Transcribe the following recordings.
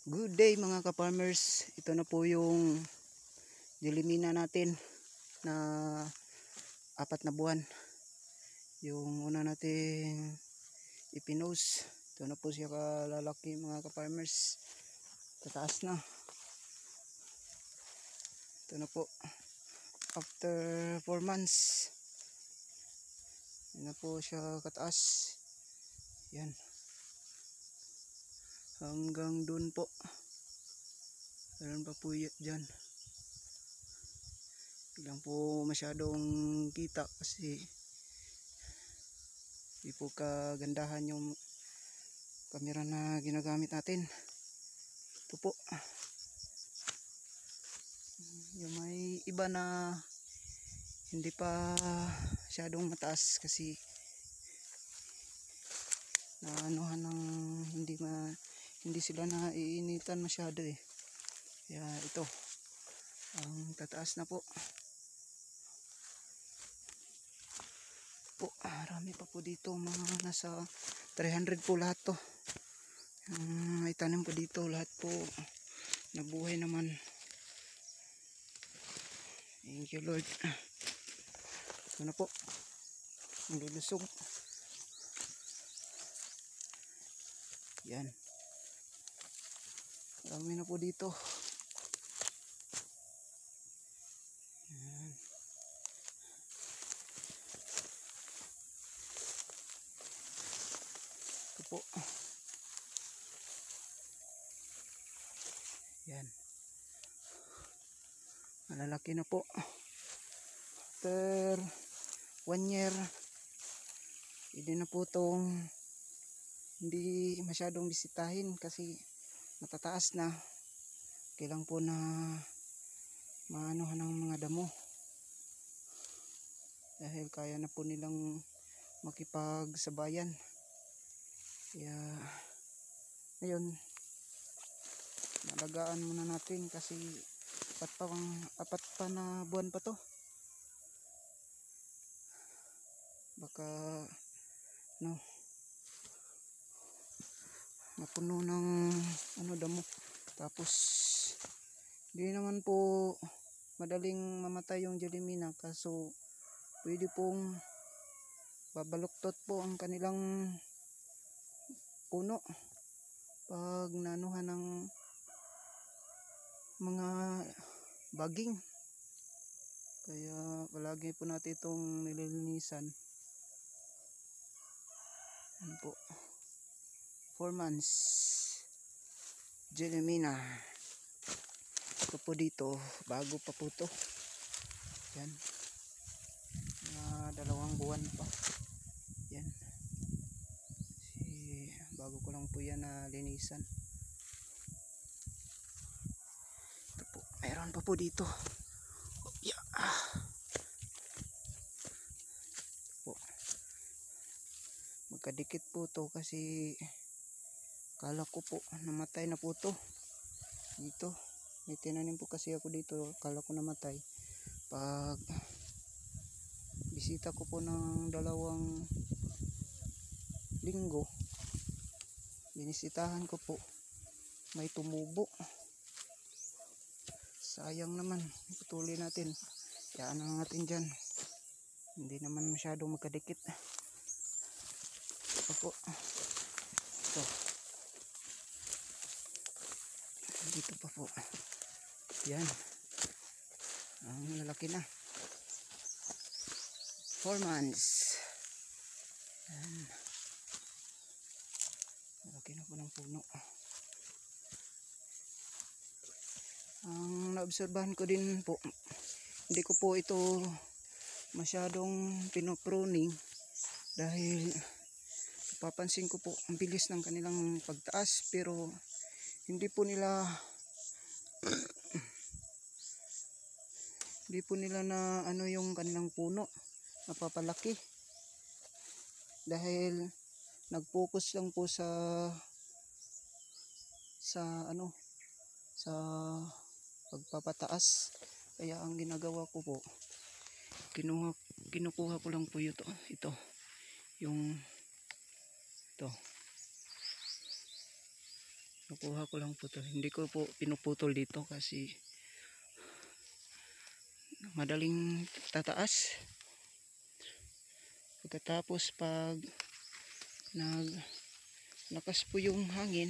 Good day mga ka-farmers. Ito na po yung dilimina natin na 4 na buwan. Yung una natin ipinost. Ito na po siya kalalaki mga ka-farmers. Tataas na. Ito na po. After 4 months. Yan na po siya kataas. Yan. Hanggang dun po. Meron pa po dyan. Ilang po masyadong kita kasi di po kagandahan yung camera na ginagamit natin. Ito po. Yung may iba na hindi pa masyadong mataas kasi naanuhan ng hindi sila naiinitan masyado eh. Kaya ito ang tataas na po. Marami pa po dito, mga nasa 300 po lahat to. May tanim po dito, lahat po nabuhay naman. Thank you Lord. Ito na po, nilulusog. Yan, marami na po dito. Yan. Ito po. Yan, malalaki na po. After 1 year, hindi na po itong hindi masyadong bisitahin kasi matataas na. Kailang po na maanuhan ng mga damo dahil kaya na po nilang makipagsabayan. Kaya ngayon nalagaan muna natin kasi apat pa na buwan pa to. Baka napuno ng damo. Tapos hindi naman po madaling mamatay yung dilimina, kaso pwede pong babaluktot po ang kanilang puno pag nanuhan ng mga baging. Kaya palagi po natin itong nililinisan. Yan po, 4 months dilimina. Ito po dito, bago pa po to. Yan, mga 2 buwan pa. Yan, bago ko lang po yan na linisan. Ito po, mayroon pa po dito. Yeah. Po, magkadikit po to kasi kala ko po namatay na po to. Dito may tinanim po kasi ako dito, kala ko namatay. Pag bisita ko po ng 2 linggo, binisitahan ko po, may tumubo. Sayang naman, putulin natin. Kayaan na natin dyan, hindi naman masyadong magkadikit. Ito po, ito dito pa po. Yan, ang lalaki na, 4 months. Yan, lalaki na po ng puno. Ang naobserbahan ko din po, hindi ko po ito masyadong pinopruning dahil papansin ko po ang bilis ng kanilang pagtaas, pero hindi po nila na yung kanilang puno napapalaki dahil nag-focus lang po sa pagpapataas. Kaya ang ginagawa ko po, kinukuha ko lang po ito Nakuha ko lang po to. Hindi ko po pinuputol dito kasi madaling tataas. Pagkatapos pag lakas po yung hangin,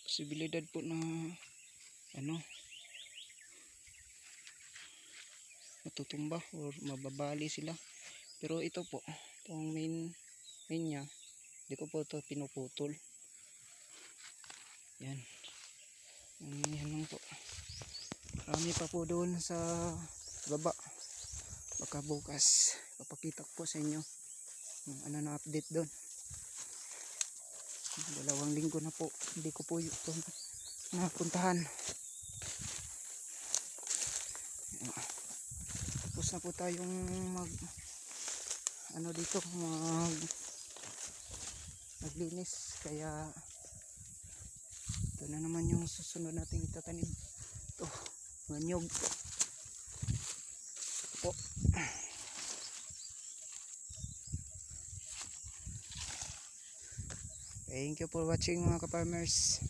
posibilidad po na matutumba or mababali sila. Pero ito po, itong main niya, hindi ko po ito pinuputol. Yan. Yan lang po. Marami pa po doon sa baba. Baka bukas papakita ko po sa inyo yung na update doon. 2 linggo na po hindi ko po ito napuntahan. Tapos na po tayong dito maglinis, kaya ito na naman yung susunod nating itatanim. Ito, manyog po. Thank you for watching mga ka-farmers.